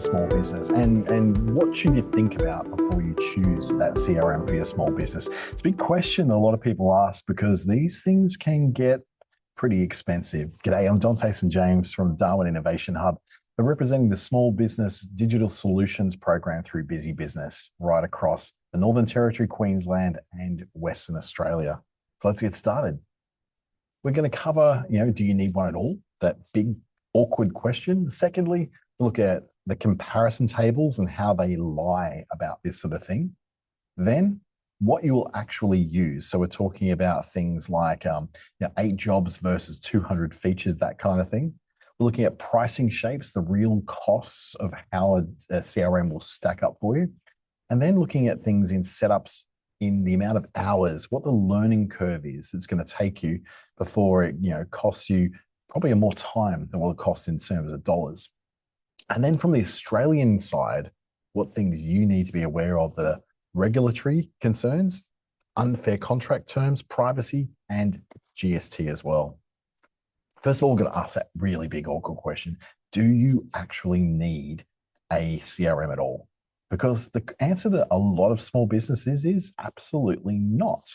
small business, and what should you think about before you choose that CRM for your small business? It's a big question a lot of people ask because these things can get pretty expensive. G'day, I'm Dante St. James from Darwin Innovation Hub. We're representing the Small Business Digital Solutions Program through Busy Business right across the Northern Territory, Queensland, and Western Australia. So let's get started. We're going to cover, do you need one at all? That big, awkward question. Secondly, look at the comparison tables and how they lie about this sort of thing. Then what you will actually use. So we're talking about things like 8 jobs versus 200 features, that kind of thing. We're looking at pricing shapes, the real costs of how a CRM will stack up for you. And then looking at things in setups, in the amount of hours, what the learning curve is it's going to take you before it costs you probably more time than what it costs in terms of dollars. And then from the Australian side, what things you need to be aware of, the regulatory concerns, unfair contract terms, privacy, and GST as well. First of all, we're going to ask that really big, awkward question. Do you actually need a CRM at all? Because the answer to a lot of small businesses is absolutely not.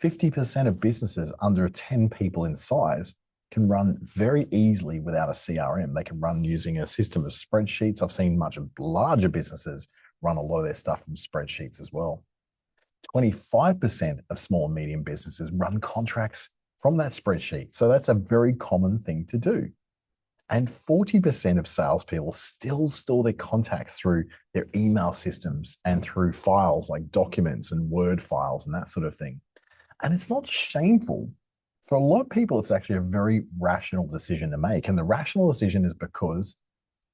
50% of businesses under 10 people in size can run very easily without a CRM. They can run using a system of spreadsheets. I've seen much larger businesses run a lot of their stuff from spreadsheets as well. 25% of small and medium businesses run contracts from that spreadsheet. So that's a very common thing to do. And 40% of salespeople still store their contacts through their email systems and through files like documents and Word files and that sort of thing. And it's not shameful. For a lot of people, it's actually a very rational decision to make. And the rational decision is because,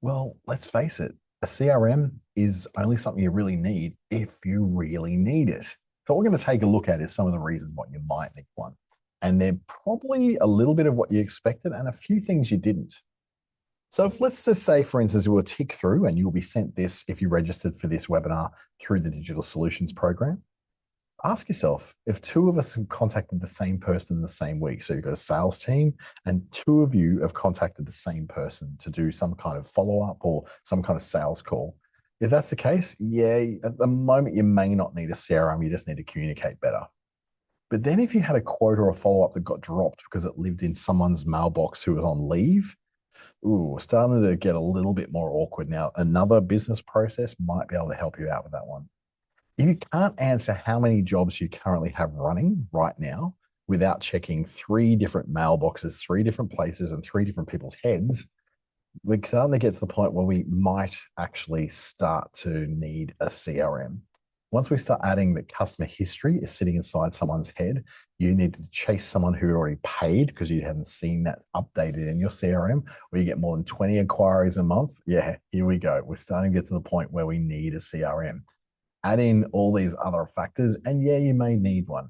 well, let's face it, a CRM is only something you really need if you really need it. So what we're going to take a look at is some of the reasons why you might need one. And they're probably a little bit of what you expected and a few things you didn't. So if let's just say, for instance, we'll tick through and you'll be sent this if you registered for this webinar through the Digital Solutions Program. Ask yourself, if 2 of us have contacted the same person the same week, so you've got a sales team and 2 of you have contacted the same person to do some kind of follow-up or some kind of sales call. If that's the case, yeah, at the moment you may not need a CRM, you just need to communicate better. But then if you had a quote or a follow-up that got dropped because it lived in someone's mailbox who was on leave, starting to get a little bit more awkward now. Another business process might be able to help you out with that one. If you can't answer how many jobs you currently have running right now without checking 3 different mailboxes, 3 different places, and 3 different people's heads, we're starting to get to the point where we might actually start to need a CRM. Once we start adding that customer history is sitting inside someone's head, you need to chase someone who already paid because you hadn't seen that updated in your CRM, or you get more than 20 inquiries a month. Yeah, here we go. We're starting to get to the point where we need a CRM. Add in all these other factors, and yeah, you may need one.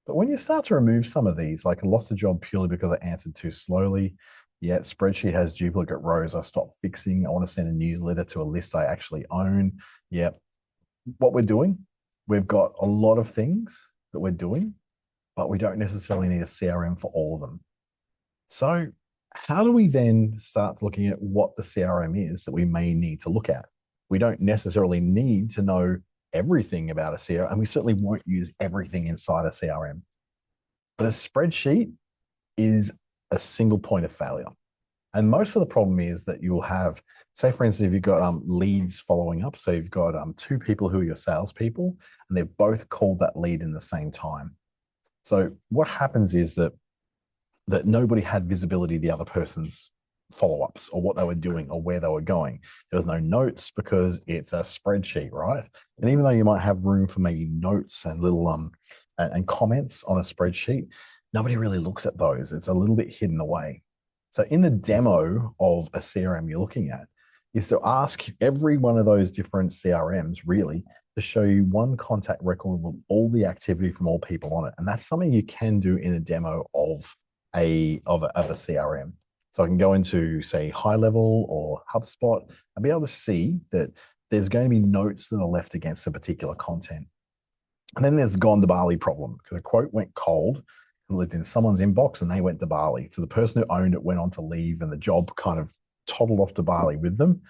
But when you start to remove some of these, like I lost a job purely because I answered too slowly, yeah, spreadsheet has duplicate rows I stopped fixing, I want to send a newsletter to a list I actually own, yeah. What we're doing, we've got a lot of things that we're doing, but we don't necessarily need a CRM for all of them. So how do we then start looking at what the CRM is that we may need to look at? We don't necessarily need to know everything about a CRM, and we certainly won't use everything inside a CRM. But a spreadsheet is a single point of failure. And most of the problem is that you'll have, say, for instance, if you've got leads following up, so you've got 2 people who are your salespeople, and they've both called that lead in the same time. So what happens is that nobody had visibility of the other person's follow-ups or what they were doing or where they were going. There was no notes because it's a spreadsheet, right? And even though you might have room for maybe notes and little and comments on a spreadsheet, nobody really looks at those. It's a little bit hidden away. So in the demo of a CRM you're looking at is to ask every one of those different CRMs really to show you one contact record with all the activity from all people on it. And that's something you can do in a demo of a CRM. So I can go into, say, High Level or HubSpot and be able to see that there's going to be notes that are left against a particular content. And then there's gone to Bali problem because a quote went cold and lived in someone's inbox and they went to Bali. So the person who owned it went on to leave and the job kind of toddled off to Bali with them.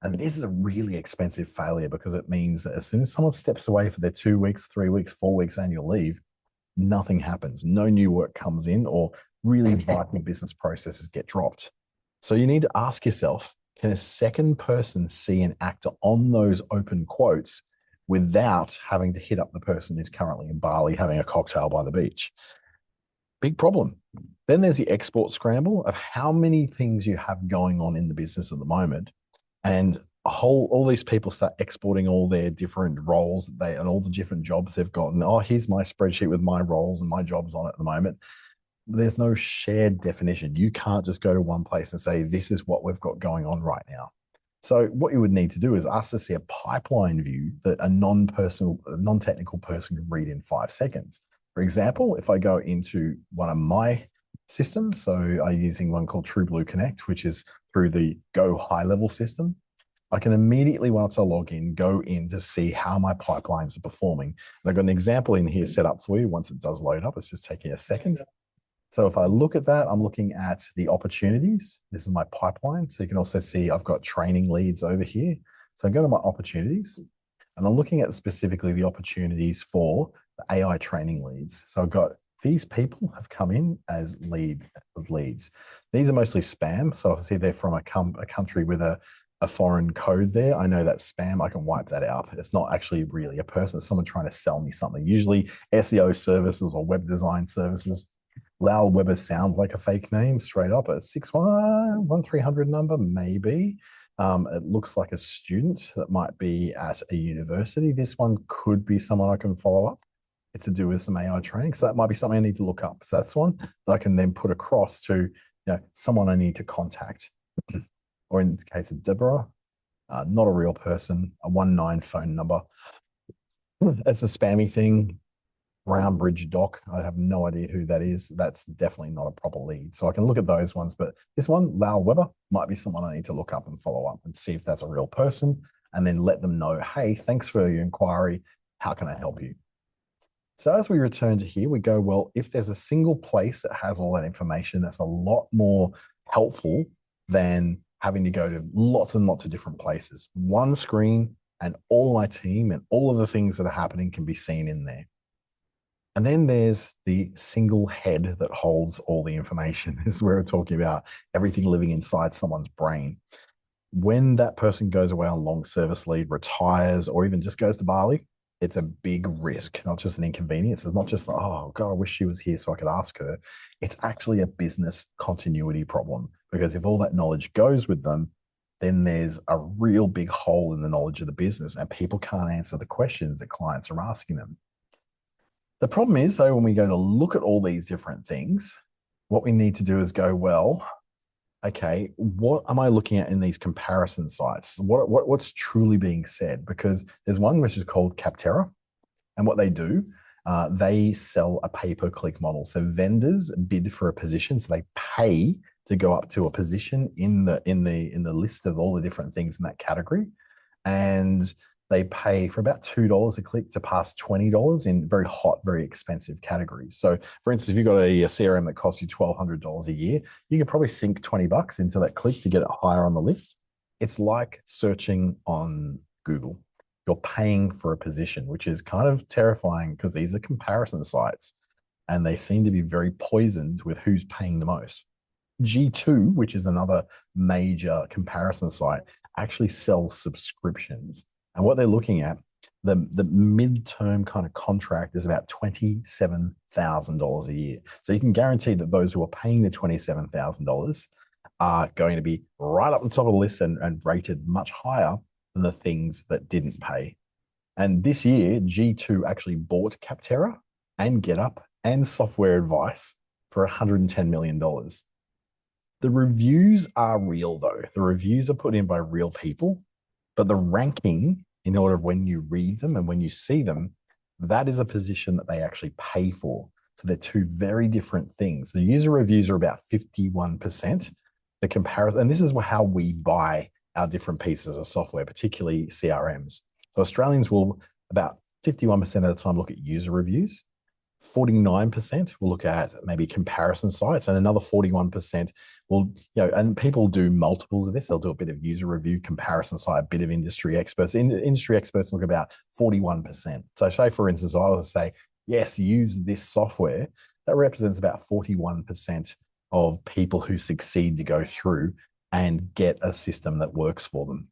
And this is a really expensive failure because it means that as soon as someone steps away for their 2 weeks, 3 weeks, 4 weeks annual leave, nothing happens. No new work comes in, or really vital business processes get dropped. So you need to ask yourself, can a second person see an actor on those open quotes without having to hit up the person who's currently in Bali having a cocktail by the beach? Big problem. Then there's the export scramble of how many things you have going on in the business at the moment. And all these people start exporting all their different roles that they and all the different jobs they've gotten. Oh, here's my spreadsheet with my roles and my jobs on it at the moment. There's no shared definition. You can't just go to one place and say, this is what we've got going on right now. So what you would need to do is ask to see a pipeline view that a non-personal, non-technical person can read in 5 seconds. For example, if I go into one of my systems, so I'm using one called TrueBlue Connect, which is through the Go high level system, I can immediately, once I log in, go in to see how my pipelines are performing. And I've got an example in here set up for you once it does load up. It's just taking a second. So if I look at that, I'm looking at the opportunities. This is my pipeline. So you can also see I've got training leads over here. So I go to my opportunities and I'm looking at specifically the opportunities for the AI training leads. So I've got these people have come in as leads. These are mostly spam. So I see they're from a country with a foreign code there. I know that's spam. I can wipe that out. It's not actually really a person. It's someone trying to sell me something, usually SEO services or web design services. Lau Weber sounds like a fake name straight up. A 611-1300 number, maybe. It looks like a student that might be at a university. This one could be someone I can follow up. It's to do with some AI training. So that might be something I need to look up. So that's one that I can then put across to someone I need to contact. Or in the case of Deborah, not a real person, a 19 phone number. It's a spammy thing. Brown Bridge Doc. I have no idea who that is. That's definitely not a proper lead. So I can look at those ones. But this one, Lau Weber, might be someone I need to look up and follow up and see if that's a real person, and then let them know, hey, thanks for your inquiry. How can I help you? So as we return to here, we go, well, if there's a single place that has all that information, that's a lot more helpful than having to go to lots and lots of different places. One screen and all my team and all of the things that are happening can be seen in there. And then there's the single head that holds all the information. This is where we're talking about everything living inside someone's brain. When that person goes away on long service leave, retires, or even just goes to Bali, it's a big risk, not just an inconvenience. It's not just, oh, God, I wish she was here so I could ask her. It's actually a business continuity problem, because if all that knowledge goes with them, then there's a real big hole in the knowledge of the business and people can't answer the questions that clients are asking them. The problem is, though, when we go to look at all these different things, what we need to do is go, well, okay, what am I looking at in these comparison sites? What's truly being said? Because there's one which is called Capterra, and what they do, they sell a pay-per-click model. So vendors bid for a position, so they pay to go up to a position in the list of all the different things in that category, and they pay for about $2 a click to pass $20 in very hot, very expensive categories. So, for instance, if you've got a CRM that costs you $1,200 a year, you could probably sink $20 into that click to get it higher on the list. It's like searching on Google. You're paying for a position, which is kind of terrifying because these are comparison sites and they seem to be very poisoned with who's paying the most. G2, which is another major comparison site, actually sells subscriptions. And what they're looking at, the midterm kind of contract is about $27,000 a year. So you can guarantee that those who are paying the $27,000 are going to be right up the top of the list and rated much higher than the things that didn't pay. And this year, G2 actually bought Capterra and GetUp and Software Advice for $110 million. The reviews are real, though. The reviews are put in by real people. But the ranking, in order of when you read them and when you see them, that is a position that they actually pay for. So they're two very different things. The user reviews are about 51%. The comparison, and this is how we buy our different pieces of software, particularly CRMs. So Australians will about 51% of the time look at user reviews. 49% will look at maybe comparison sites, and another 41% will, and people do multiples of this. They'll do a bit of user review, comparison site, a bit of industry experts. Industry experts look about 41%. So say, for instance, I was to say, yes, use this software. That represents about 41% of people who succeed to go through and get a system that works for them.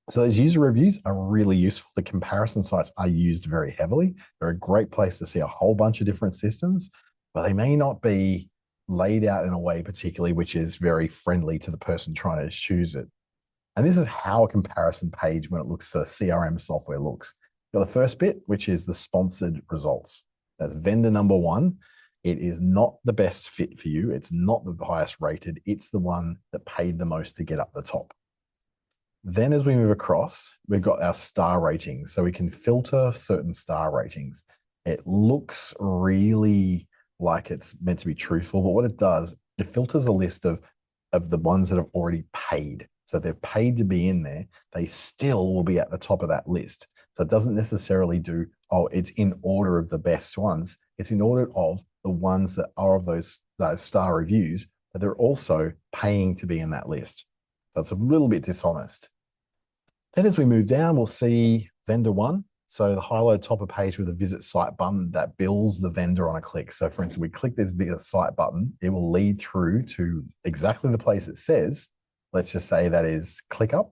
So those user reviews are really useful. The comparison sites are used very heavily. They're a great place to see a whole bunch of different systems, but they may not be laid out in a way particularly which is very friendly to the person trying to choose it. And this is how a comparison page, when it looks at CRM software, looks. You've got the first bit, which is the sponsored results. That's vendor number one. It is not the best fit for you. It's not the highest rated. It's the one that paid the most to get up the top. Then as we move across, we've got our star ratings. So we can filter certain star ratings. It looks really like it's meant to be truthful, but what it does, it filters a list of the ones that have already paid. So they're paid to be in there. They still will be at the top of that list. So it doesn't necessarily do, oh, it's in order of the best ones. It's in order of the ones that are of those star reviews, but they're also paying to be in that list. So it's a little bit dishonest. Then as we move down, we'll see vendor one. So the highlighted top of page with a visit site button that bills the vendor on a click. So for instance, we click this visit site button, it will lead through to exactly the place it says. Let's just say that is ClickUp,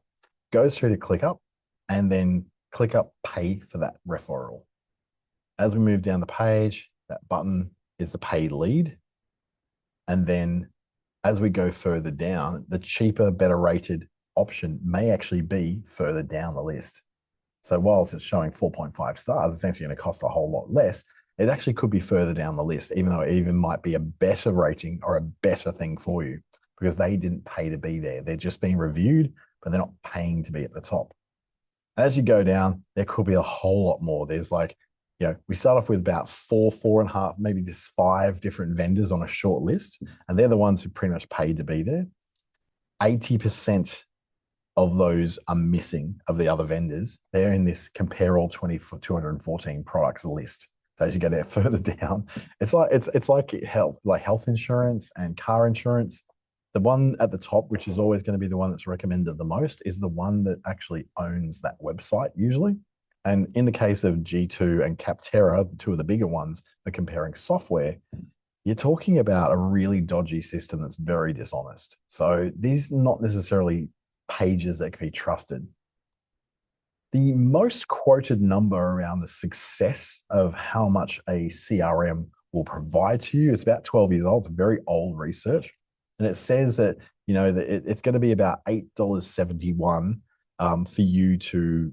goes through to ClickUp, and then ClickUp pay for that referral. As we move down the page, that button is the paid lead. And then as we go further down, the cheaper, better rated option may actually be further down the list. So whilst it's showing 4.5 stars, it's actually going to cost a whole lot less. It actually could be further down the list, even though it even might be a better rating or a better thing for you because they didn't pay to be there. They're just being reviewed, but they're not paying to be at the top. As you go down, there could be a whole lot more. There's like, we start off with about four and a half, maybe just 5 different vendors on a short list, and they're the ones who pretty much paid to be there. 80% of those are missing of the other vendors. They're in this compare all 214 products list. So as you get further down, it's like health insurance and car insurance. The one at the top, which is always going to be the one that's recommended the most, is the one that actually owns that website usually. And in the case of G2 and Capterra, the two of the bigger ones, are comparing software. You're talking about a really dodgy system that's very dishonest. So these are not necessarily pages that can be trusted. The most quoted number around the success of how much a CRM will provide to you is about 12 years old. It's very old research. And it says that, that it's going to be about $8.71 for you to,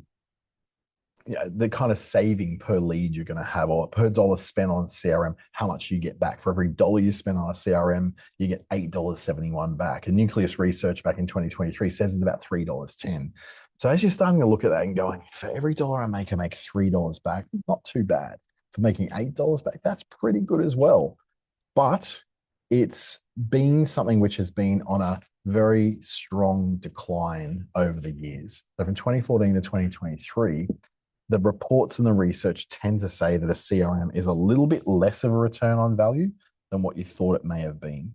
the kind of saving per lead you're going to have or per dollar spent on CRM, how much you get back. For every dollar you spend on a CRM, you get $8.71 back. And Nucleus Research back in 2023 says it's about $3.10. So as you're starting to look at that and going, for every dollar I make $3 back, not too bad. For making $8 back, that's pretty good as well. But it's been something which has been on a very strong decline over the years. So from 2014 to 2023, the reports and the research tend to say that a CRM is a little bit less of a return on value than what you thought it may have been.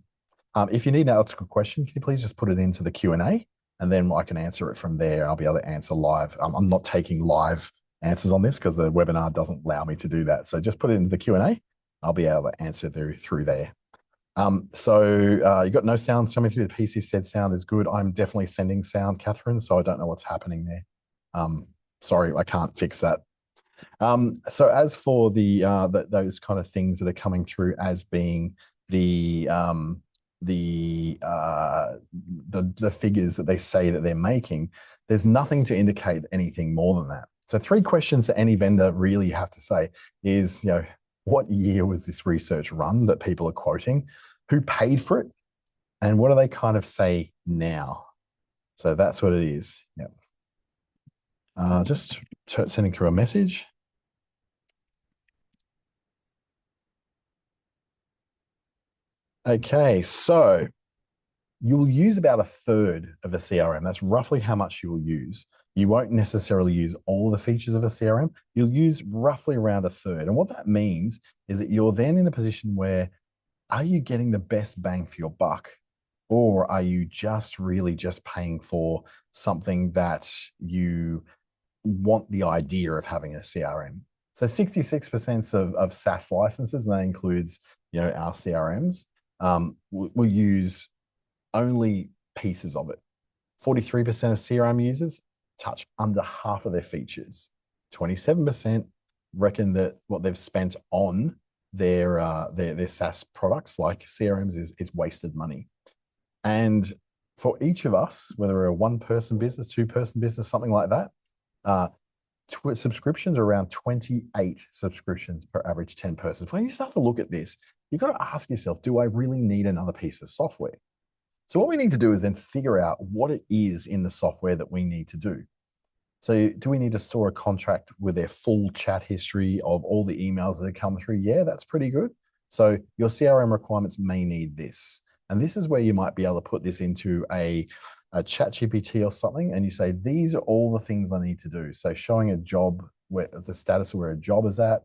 If you need to ask a question, can you please just put it into the Q&A and then I can answer it from there. I'll be able to answer live. I'm not taking live answers on this because the webinar doesn't allow me to do that. So just put it into the Q&A. I'll be able to answer through there. You got no sound coming through. The PC said sound is good. I'm definitely sending sound, Catherine, so I don't know what's happening there. Sorry, I can't fix that. So as for those kind of things that are coming through as being the figures that they say that they're making, there's nothing to indicate anything more than that. So 3 questions that any vendor really have to say is, what year was this research run that people are quoting? Who paid for it? And what do they kind of say now? So that's what it is. Yep. Just sending through a message. Okay, so you'll use about 1/3 of a CRM. That's roughly how much you will use. You won't necessarily use all the features of a CRM. You'll use roughly around a third. And what that means is that you're then in a position where, are you getting the best bang for your buck? Or are you just really just paying for something that you want the idea of having a CRM? So 66% of SaaS licenses, and that includes, our CRMs, will use only pieces of it. 43% of CRM users touch under half of their features. 27% reckon that what they've spent on their SaaS products like CRMs is wasted money. And for each of us, whether we're a one-person business, two-person business, something like that, subscriptions are around 28 subscriptions per average 10 persons. When you start to look at this, you've got to ask yourself, do I really need another piece of software? So what we need to do is then figure out what it is in the software that we need to do. So do we need to store a contract with their full chat history of all the emails that have come through? Yeah, that's pretty good. So your CRM requirements may need this. And this is where you might be able to put this into a chat GPT or something. And you say, these are all the things I need to do. So showing a job, where the status of where a job is at.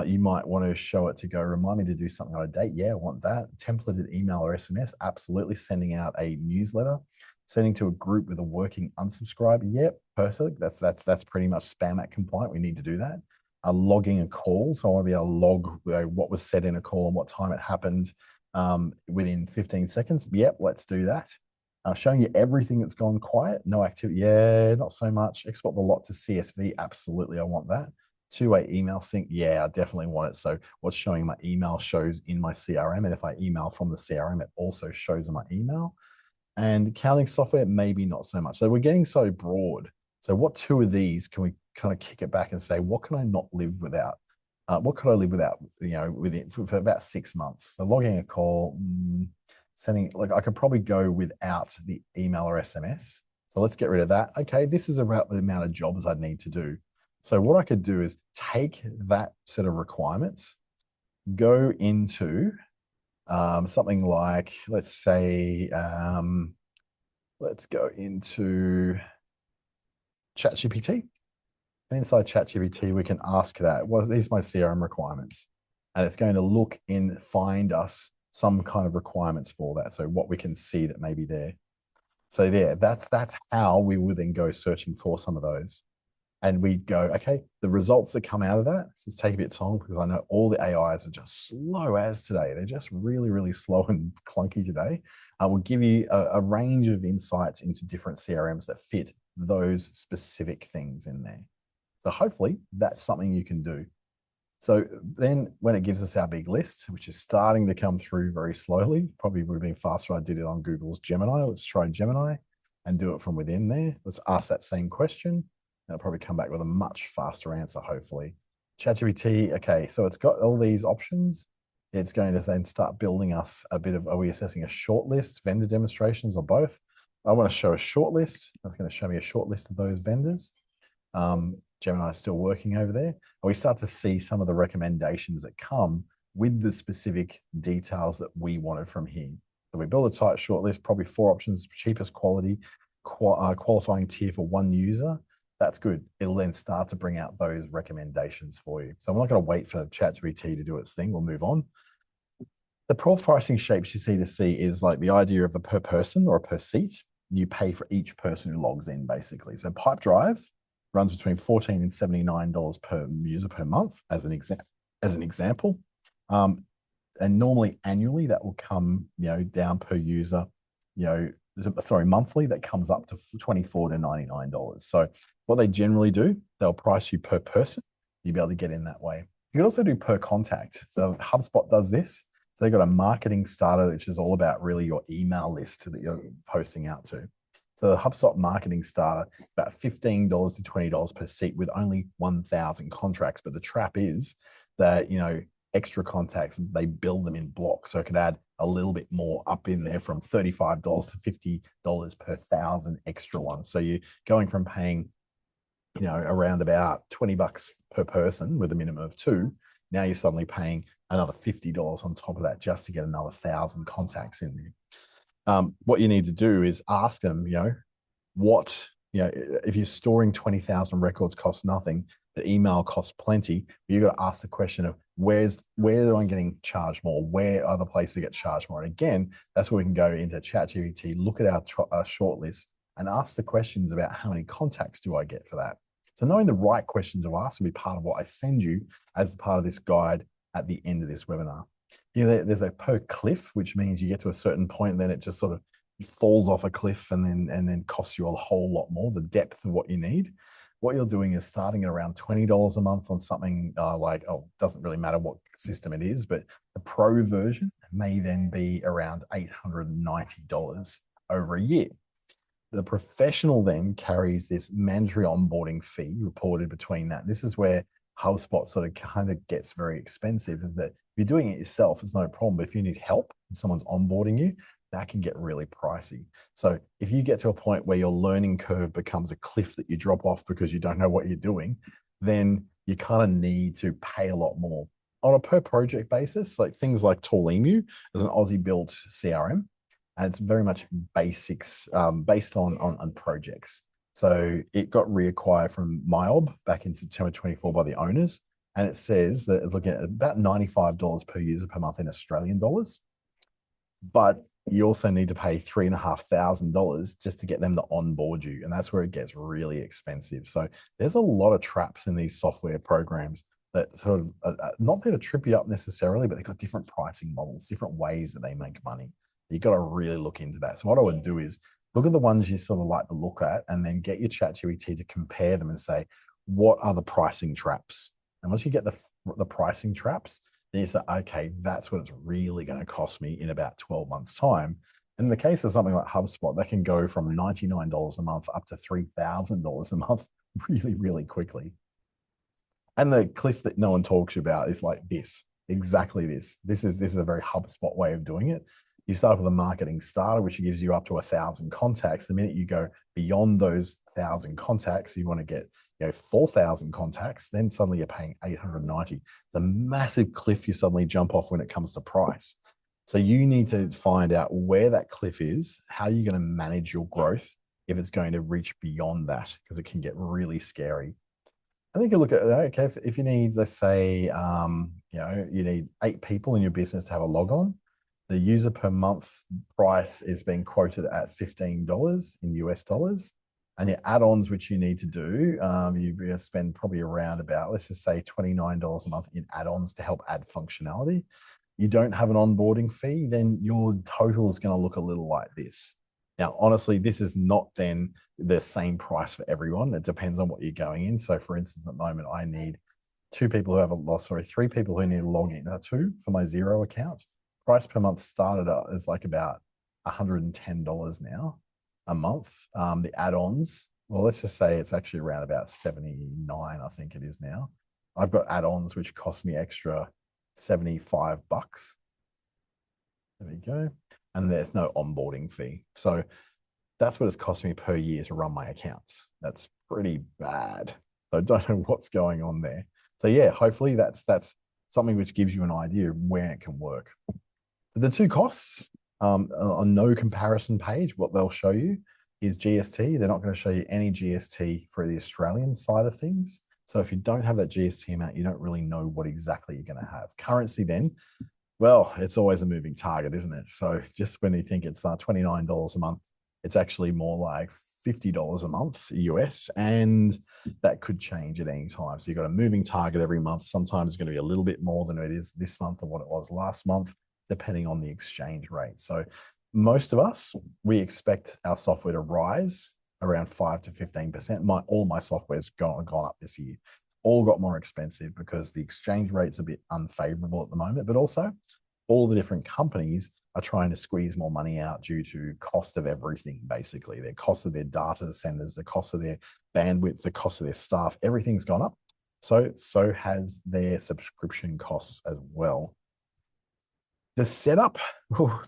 You might want to show it to go, remind me to do something on a date. Yeah, I want that. Templated email or SMS. Absolutely. Sending out a newsletter. Sending to a group with a working unsubscribe. Yep, perfect. That's pretty much Spam Act compliant. We need to do that. Logging a call. So I want to be able to log what was said in a call and what time it happened within 15 seconds. Yep, let's do that. Showing you everything that's gone quiet. No activity. Yeah, not so much. Export the lot to CSV. Absolutely, I want that. Two-way email sync. Yeah, I definitely want it. So what's showing my email shows in my CRM. And if I email from the CRM, it also shows in my email. And counting software, maybe not so much. So we're getting so broad. So what two of these can we kind of kick it back and say, what can I not live without? What could I live without, within for about 6 months? So logging a call, sending, like I could probably go without the email or SMS. So let's get rid of that. Okay, this is about the amount of jobs I'd need to do. So what I could do is take that set of requirements, go into something like, let's say, let's go into ChatGPT. And inside ChatGPT, we can ask that, well, these are my CRM requirements. And it's going to look in, find us some kind of requirements for that. So what we can see that may be there. So there, that's how we would then go searching for some of those. And we go, okay, the results that come out of that, so it's take a bit of time because I know all the AIs are just slow as today. They're just really, really slow and clunky today. I will give you a range of insights into different CRMs that fit those specific things in there. So hopefully that's something you can do. So then when it gives us our big list, which is starting to come through very slowly, probably would have been faster. I did it on Google's Gemini. Let's try Gemini and do it from within there. Let's ask that same question. They'll probably come back with a much faster answer, hopefully. ChatGPT, okay, so it's got all these options. It's going to then start building us a bit of, are we assessing a short list, vendor demonstrations, or both? I want to show a short list. That's going to show me a short list of those vendors. Gemini is still working over there. And we start to see some of the recommendations that come with the specific details that we wanted from here. So we build a tight short list, probably 4 options, cheapest quality, qualifying tier for 1 user. That's good. It'll then start to bring out those recommendations for you. So I'm not going to wait for ChatGPT to do its thing. We'll move on. The pricing shapes you see to see is like the idea of a per person or a per seat. You pay for each person who logs in, basically. So Pipedrive runs between $14 and $79 per user per month, as an example. And normally annually that will come, down per user, monthly, that comes up to $24 to $99. So what they generally do, they'll price you per person. You'll be able to get in that way. You can also do per contact. The HubSpot does this. So they've got a marketing starter, which is all about really your email list that you're posting out to. So the HubSpot marketing starter, about $15 to $20 per seat with only 1,000 contracts. But the trap is that, extra contacts, they build them in blocks. So it could add a little bit more up in there from $35 to $50 per 1,000 extra ones. So you're going from paying, around about $20 per person with a minimum of 2. Now you're suddenly paying another $50 on top of that just to get another 1,000 contacts in there. What you need to do is ask them, what if you're storing 20,000 records costs nothing, the email costs plenty. You got to ask the question of where am I getting charged more? Where are the places that get charged more? And again, that's where we can go into ChatGPT, look at our shortlist, and ask the questions about how many contacts do I get for that. So knowing the right questions to ask will be part of what I send you as part of this guide at the end of this webinar. There's a per cliff, which means you get to a certain point, and then it just sort of falls off a cliff and then costs you a whole lot more, the depth of what you need. What you're doing is starting at around $20 a month on something doesn't really matter what system it is, but the pro version may then be around $890 over a year. The professional then carries this mandatory onboarding fee reported between that. This is where HubSpot sort of kind of gets very expensive. That if you're doing it yourself, it's no problem. But if you need help and someone's onboarding you, that can get really pricey. So if you get to a point where your learning curve becomes a cliff that you drop off because you don't know what you're doing, then you kind of need to pay a lot more. On a per project basis, like things like Toolemu is an Aussie built CRM, and it's very much basics based on projects. So it got reacquired from Myob back in September 24 by the owners. And it says that it's looking at about $95 per user per month in Australian dollars. But you also need to pay $3,500 just to get them to onboard you. And that's where it gets really expensive. So there's a lot of traps in these software programs that sort of, not there to trip you up necessarily, but they've got different pricing models, different ways that they make money. You've got to really look into that. So what I would do is look at the ones you sort of like to look at and then get your ChatGPT to compare them and say, what are the pricing traps? And once you get the pricing traps, then you say, okay, that's what it's really going to cost me in about 12 months' time. And in the case of something like HubSpot, that can go from $99 a month up to $3,000 a month really, really quickly. And the cliff that no one talks about is like this, exactly this. This is a very HubSpot way of doing it. You start with a marketing starter, which gives you up to 1,000 contacts. The minute you go beyond those 1,000 contacts, you want to get 4,000 contacts, then suddenly you're paying $890. The massive cliff you suddenly jump off when it comes to price. So you need to find out where that cliff is, how you're going to manage your growth if it's going to reach beyond that, because it can get really scary. I think you look at, okay, if you need, let's say, you need 8 people in your business to have a log on. The user per month price is being quoted at $15 in US dollars. And your add-ons, which you need to do, you're going to spend probably around about, let's just say $29 a month in add-ons to help add functionality. You don't have an onboarding fee, then your total is going to look a little like this. Now, honestly, this is not then the same price for everyone. It depends on what you're going in. So for instance, at the moment, I need 3 people who need to log in, 2 for my Xero account. Price per month started out is like about $110 now a month. The add-ons, well, let's just say it's actually around about 79, I think it is now. I've got add-ons which cost me extra $75. There we go. And there's no onboarding fee. So that's what it's costing me per year to run my accounts. That's pretty bad. So I don't know what's going on there. So yeah, hopefully that's something which gives you an idea of where it can work. The 2 costs on no comparison page, what they'll show you is GST. They're not going to show you any GST for the Australian side of things. So if you don't have that GST amount, you don't really know what exactly you're going to have. Currency then, well, it's always a moving target, isn't it? So just when you think it's $29 a month, it's actually more like $50 a month US, and that could change at any time. So you've got a moving target every month. Sometimes it's going to be a little bit more than it is this month or what it was last month, depending on the exchange rate. So most of us, we expect our software to rise around 5 to 15%. All my software's gone up this year. All got more expensive because the exchange rate's a bit unfavorable at the moment, but also all the different companies are trying to squeeze more money out due to cost of everything, basically. The cost of their data centers, the cost of their bandwidth, the cost of their staff, everything's gone up. So has their subscription costs as well. The setup,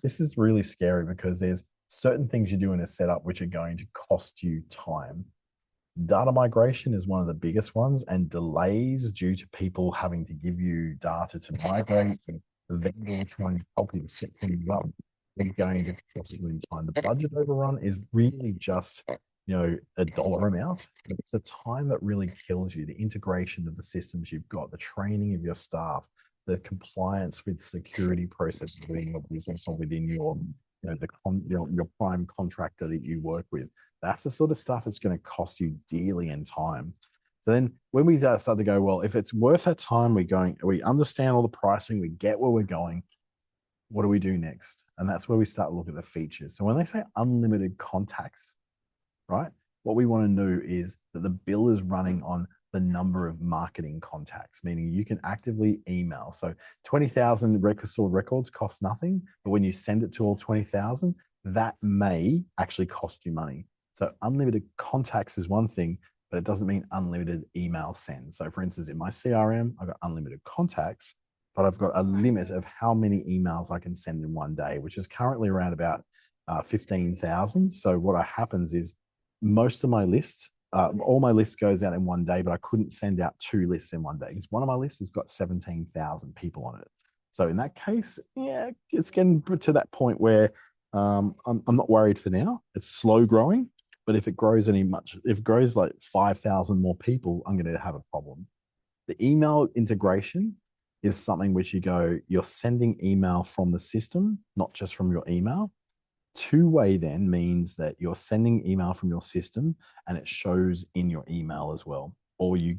this is really scary because there's certain things you do in a setup which are going to cost you time. Data migration is one of the biggest ones, and delays due to people having to give you data to migrate and the vendor trying to help you set things up. They're going to cost you in time. The budget overrun is really just a dollar amount. It's the time that really kills you. The integration of the systems you've got, the training of your staff, the compliance with security processes within your business or within your prime contractor that you work with. That's the sort of stuff that's going to cost you dearly in time. So then when we start to go, well, if it's worth that time, we understand all the pricing, we get where we're going, what do we do next? And that's where we start to look at the features. So when they say unlimited contacts, right? What we want to do is that the bill is running on the number of marketing contacts, meaning you can actively email. So 20,000 records cost nothing, but when you send it to all 20,000, that may actually cost you money. So unlimited contacts is one thing, but it doesn't mean unlimited email send. So for instance, in my CRM, I've got unlimited contacts, but I've got a limit of how many emails I can send in one day, which is currently around about 15,000. So what happens is most of my lists, all my lists goes out in one day, but I couldn't send out 2 lists in one day because one of my lists has got 17,000 people on it. So in that case, yeah, it's getting to that point where I'm not worried for now. It's slow growing, but if it grows if it grows like 5,000 more people, I'm going to have a problem. The email integration is something which you're sending email from the system, not just from your email. Two-way then means that you're sending email from your system and it shows in your email as well. Or you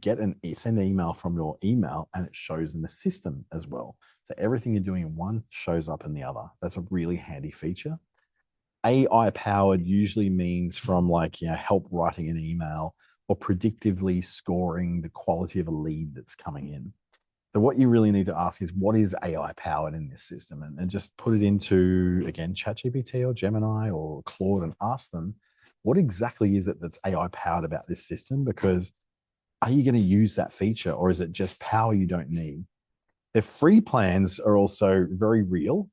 send an email from your email and it shows in the system as well. So everything you're doing in one shows up in the other. That's a really handy feature. AI powered usually means from help writing an email or predictively scoring the quality of a lead that's coming in. So what you really need to ask is what is AI powered in this system, and just put it into, again, ChatGPT or Gemini or Claude and ask them, what exactly is it that's AI powered about this system? Because are you going to use that feature, or is it just power you don't need? The free plans are also very real,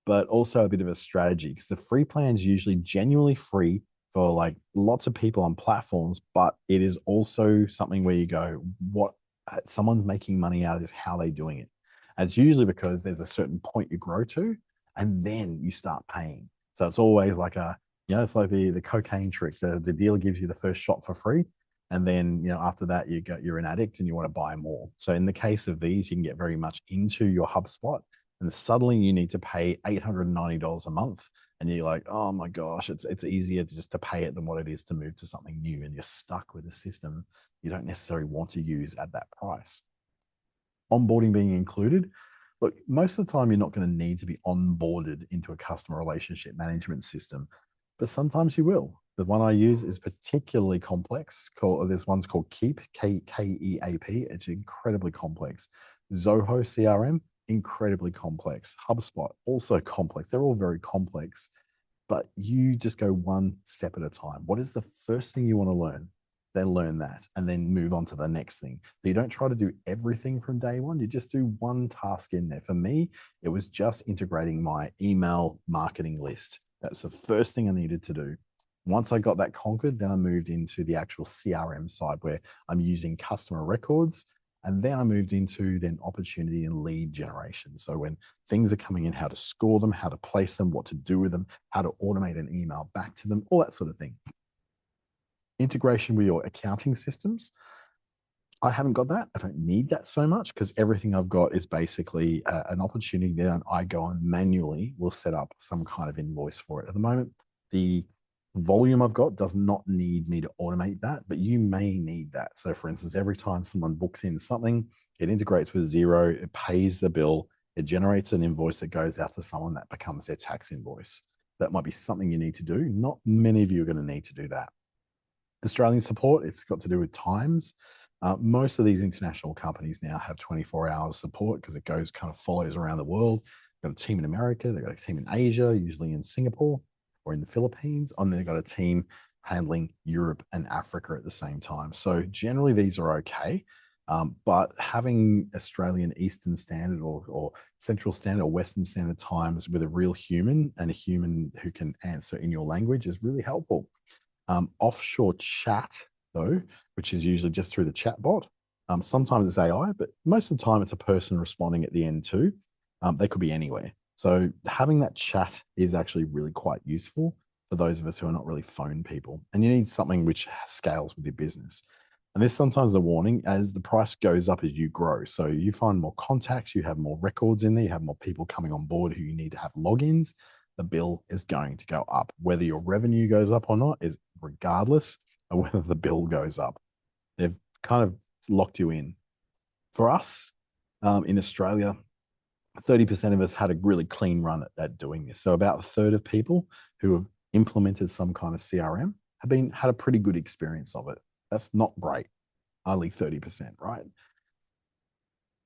but also a bit of a strategy, because the free plans usually genuinely free for lots of people on platforms, but it is also something where you go, what someone's making money out of this, how are they doing it? And it's usually because there's a certain point you grow to and then you start paying. So it's always it's like the cocaine trick. The dealer gives you the first shot for free. And then, after that, you're an addict and you want to buy more. So in the case of these, you can get very much into your HubSpot and suddenly you need to pay $890 a month. And you're like, oh my gosh, it's easier just to pay it than what it is to move to something new. And you're stuck with a system you don't necessarily want to use at that price. Onboarding being included. Look, most of the time, you're not going to need to be onboarded into a customer relationship management system, but sometimes you will. The one I use is particularly complex. This one's called Keep, Keap. It's incredibly complex. Zoho CRM, incredibly complex. HubSpot, also complex. They're all very complex, but you just go one step at a time. What is the first thing you want to learn? Then learn that and then move on to the next thing. So you don't try to do everything from day one. You just do one task in there. For me, it was just integrating my email marketing list. That's the first thing I needed to do. Once I got that conquered, then I moved into the actual CRM side where I'm using customer records. And then I moved into opportunity and lead generation. So when things are coming in, how to score them, how to place them, what to do with them, how to automate an email back to them, all that sort of thing. Integration with your accounting systems. I haven't got that. I don't need that so much because everything I've got is basically an opportunity that I go on manually will set up some kind of invoice for it. At the moment, the volume I've got does not need me to automate that, but you may need that. So for instance, every time someone books in something, it integrates with Xero, it pays the bill, it generates an invoice that goes out to someone that becomes their tax invoice. That might be something you need to do. Not many of you are going to need to do that. Australian support, it's got to do with times. Most of these international companies now have 24 hours support because it follows around the world. They've got a team in America, they've got a team in Asia, usually in Singapore or in the Philippines, and they've got a team handling Europe and Africa at the same time. So generally these are okay. But having Australian Eastern Standard or Central Standard or Western Standard times with a real human and a human who can answer in your language is really helpful. Offshore chat, though, which is usually just through the chat bot. Sometimes it's AI, but most of the time it's a person responding at the end too. They could be anywhere. So having that chat is actually really quite useful. for those of us who are not really phone people. And you need something which scales with your business. And there's sometimes a warning as the price goes up as you grow. So you find more contacts, you have more records in there, you have more people coming on board who you need to have logins. The bill is going to go up. Whether your revenue goes up or not is regardless of whether the bill goes up. They've kind of locked you in. For us in Australia, 30% of us had a really clean run at doing this. So about a third of people who have implemented some kind of CRM have had a pretty good experience of it. That's not great. Only 30%, right?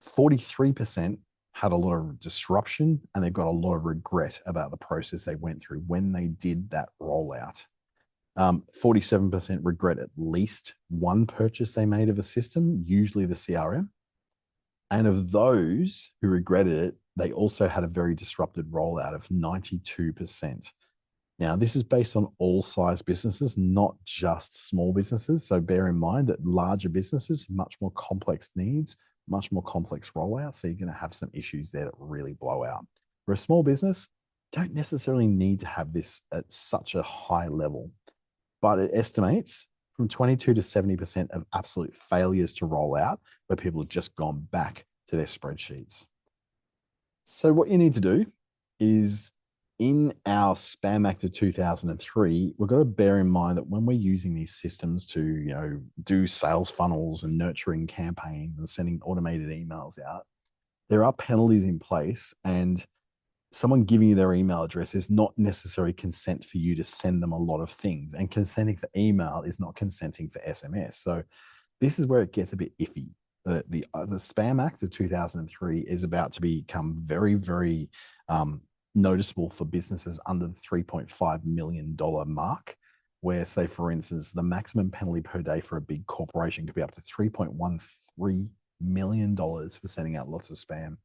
43% had a lot of disruption and they've got a lot of regret about the process they went through when they did that rollout. 47% regret at least one purchase they made of a system, usually the CRM. And of those who regretted it, they also had a very disrupted rollout of 92%. Now, this is based on all size businesses, not just small businesses. So bear in mind that larger businesses, much more complex needs, much more complex rollout. So you're going to have some issues there that really blow out. For a small business, don't necessarily need to have this at such a high level, but it estimates from 22 to 70% of absolute failures to roll out where people have just gone back to their spreadsheets. So what you need to do is in our Spam Act of 2003, we've got to bear in mind that when we're using these systems to, do sales funnels and nurturing campaigns and sending automated emails out, there are penalties in place, and someone giving you their email address is not necessarily consent for you to send them a lot of things. And consenting for email is not consenting for SMS. So this is where it gets a bit iffy. The Spam Act of 2003 is about to become very, very noticeable for businesses under the $3.5 million mark, where, say, for instance, the maximum penalty per day for a big corporation could be up to $3.13 million for sending out lots of spam.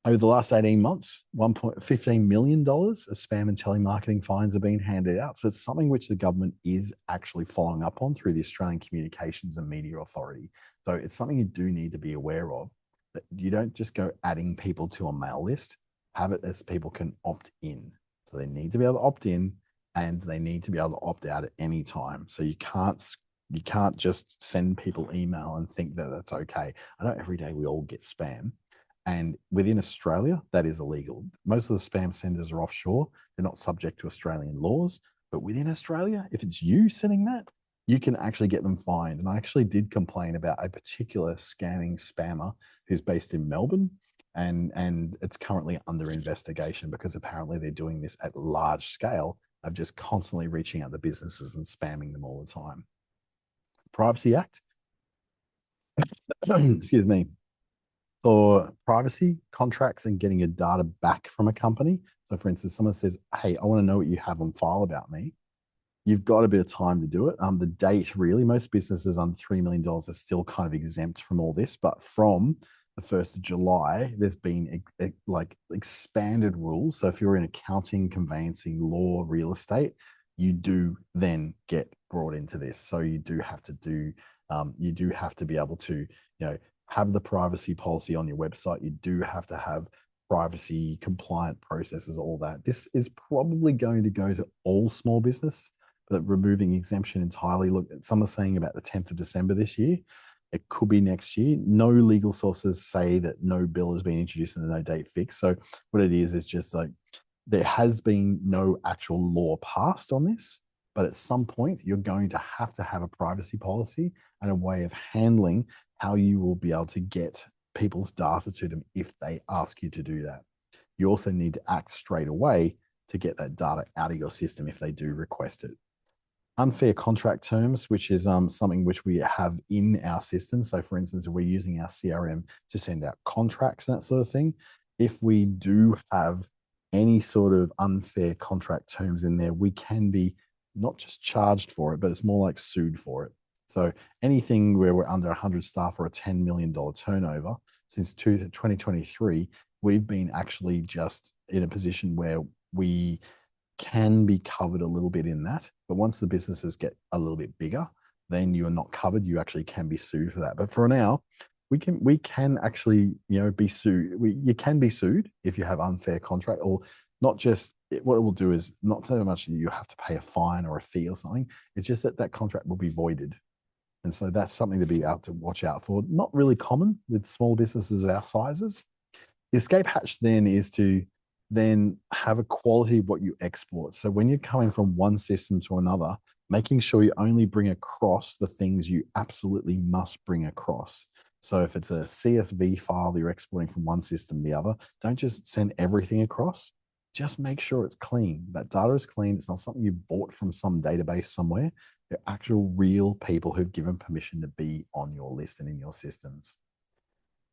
Over the last 18 months, $1.15 million of spam and telemarketing fines are being handed out. So it's something which the government is actually following up on through the Australian Communications and Media Authority. So it's something you do need to be aware of, that you don't just go adding people to a mail list, have it as people can opt in. So they need to be able to opt in and they need to be able to opt out at any time. So you can't just send people email and think that that's okay. I know every day we all get spam. And within Australia, that is illegal. Most of the spam senders are offshore. They're not subject to Australian laws. But within Australia, if it's you sending that, you can actually get them fined. And I actually did complain about a particular scamming spammer who's based in Melbourne. And it's currently under investigation because apparently they're doing this at large scale of just constantly reaching out to businesses and spamming them all the time. Privacy Act. Excuse me. For privacy contracts and getting your data back from a company. So, for instance, someone says, "Hey, I want to know what you have on file about me." You've got a bit of time to do it. The date, really, most businesses under $3 million are still kind of exempt from all this. But from the 1st of July, there's been like expanded rules. So if you're in accounting, conveyancing, law, real estate, you do then get brought into this. So you do have to be able to, have the privacy policy on your website. You do have to have privacy compliant processes, all that. This is probably going to go to all small business, but removing exemption entirely. Look, some are saying about the 10th of December this year. It could be next year. No legal sources say that no bill has been introduced and no date fixed. So what it is just like there has been no actual law passed on this, but at some point you're going to have a privacy policy and a way of handling how you will be able to get people's data to them if they ask you to do that. You also need to act straight away to get that data out of your system if they do request it. Unfair contract terms, which is something which we have in our system. So for instance, if we're using our CRM to send out contracts and that sort of thing, if we do have any sort of unfair contract terms in there, we can be not just charged for it, but it's more like sued for it. So anything where we're under 100 staff or a $10 million turnover, since 2023, we've been actually just in a position where we can be covered a little bit in that. But once the businesses get a little bit bigger, then you're not covered. You actually can be sued for that. But for now, we can actually, be sued. You can be sued if you have unfair contract, or not just what it will do is not so much you have to pay a fine or a fee or something. It's just that that contract will be voided. And so that's something to be able to watch out for. Not really common with small businesses of our sizes. The escape hatch then is to then have a quality of what you export. So when you're coming from one system to another, making sure you only bring across the things you absolutely must bring across. So if it's a CSV file that you're exporting from one system to the other, don't just send everything across. Just make sure it's clean. That data is clean. It's not something you bought from some database somewhere. They're actual real people who've given permission to be on your list and in your systems.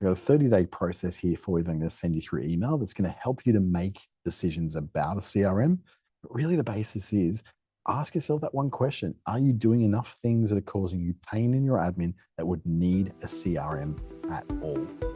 We've got a 30-day process here for you that I'm going to send you through email that's going to help you to make decisions about a CRM. But really, the basis is ask yourself that one question. Are you doing enough things that are causing you pain in your admin that would need a CRM at all?